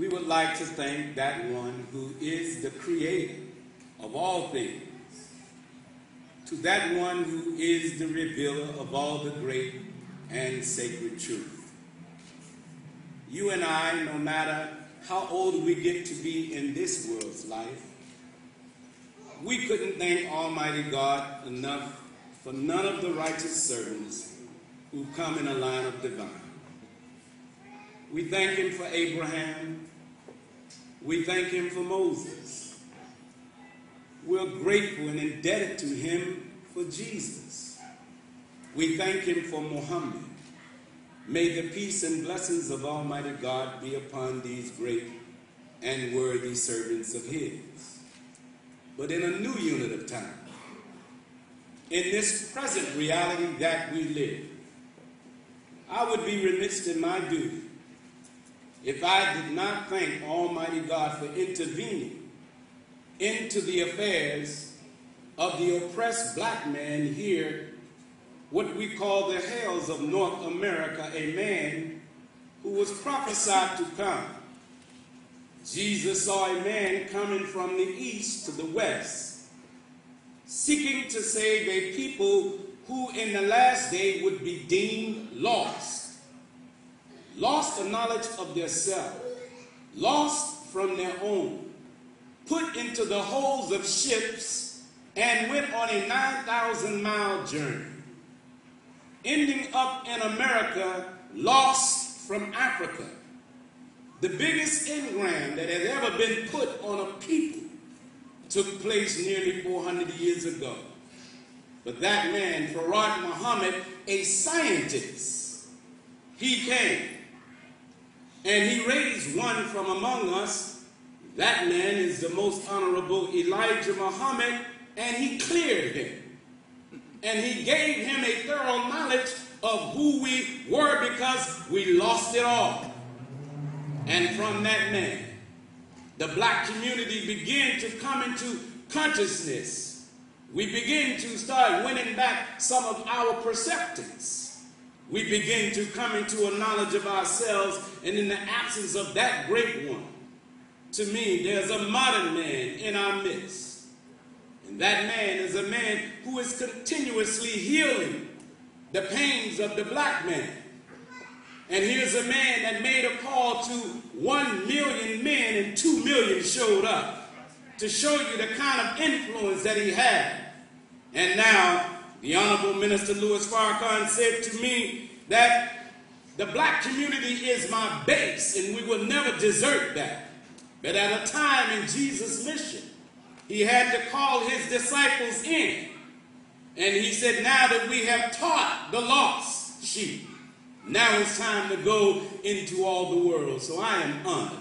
we would like to thank that one who is the creator of all things, to that one who is the revealer of all the great and sacred truth. You and I, no matter how old we get to be in this world's life, we couldn't thank Almighty God enough for none of the righteous servants who come in a line of divine. We thank him for Abraham. We thank him for Moses. We're grateful and indebted to him for Jesus. We thank him for Muhammad. May the peace and blessings of Almighty God be upon these great and worthy servants of his. But in a new unit of time, in this present reality that we live, I would be remiss in my duty if I did not thank Almighty God for intervening into the affairs of the oppressed black man here, what we call the hells of North America, a man who was prophesied to come. Jesus saw a man coming from the east to the west, seeking to save a people who in the last day would be deemed lost. Lost the knowledge of their self, lost from their own, put into the holds of ships and went on a 9,000-mile journey, ending up in America, lost from Africa. The biggest engram that has ever been put on a people took place nearly 400 years ago. But that man, Farrakhan Muhammad, a scientist, he came and he raised one from among us. That man is the most honorable Elijah Muhammad, and he cleared him. And he gave him a thorough knowledge of who we were because we lost it all. And from that man, the black community began to come into consciousness. We begin to start winning back some of our perceptions. We begin to come into a knowledge of ourselves, and in the absence of that great one, to me, there's a modern man in our midst. And that man is a man who is continuously healing the pains of the black man. And here's a man that made a call to 1 million men, and 2 million showed up to show you the kind of influence that he had. And now, the Honorable Minister Louis Farrakhan said to me that the black community is my base, and we will never desert that. But at a time in Jesus' mission, he had to call his disciples in. And he said, now that we have taught the lost sheep, now it's time to go into all the world. So I am honored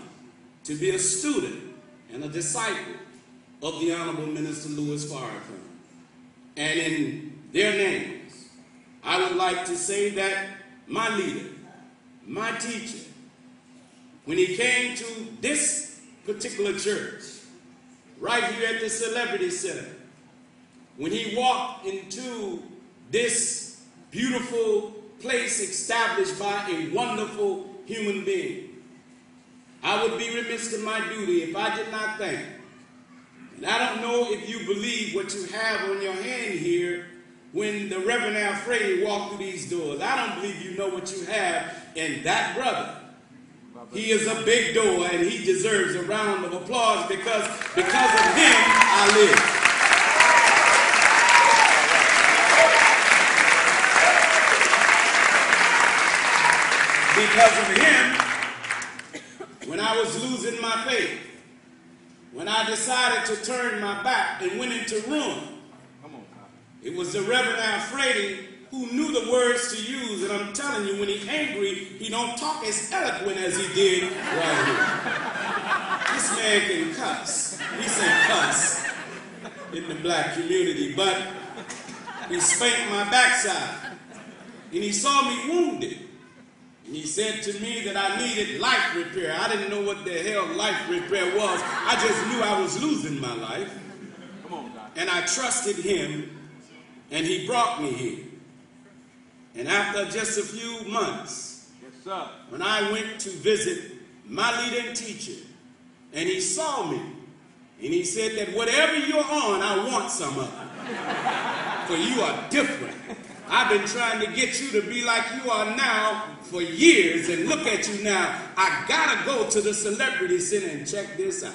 to be a student and a disciple of the Honorable Minister Louis Farrakhan. And in their names, I would like to say that my leader, my teacher, when he came to this particular church, right here at the Celebrity Center, when he walked into this beautiful place established by a wonderful human being, I would be remiss in my duty if I did not thank. And I don't know if you believe what you have on your hand here when the Reverend Alfreddie walked through these doors. I don't believe you know what you have in that brother. He is a big door, and he deserves a round of applause because of him I live. Because of him, when I was losing my faith, when I decided to turn my back and went into ruin, it was the Reverend Alfreddie who knew the words to use. And I'm telling you, when he's angry, he don't talk as eloquent as he did right here. This man can cuss. He said cuss in the black community, but he spanked my backside. And he saw me wounded. And he said to me that I needed life repair. I didn't know what the hell life repair was. I just knew I was losing my life. And I trusted him, and he brought me here. And after just a few months, when I went to visit my leader and teacher, and he saw me, and he said that whatever you're on, I want some of it, for you are different. I've been trying to get you to be like you are now for years, and look at you now. I gotta go to the Celebrity Center and check this out.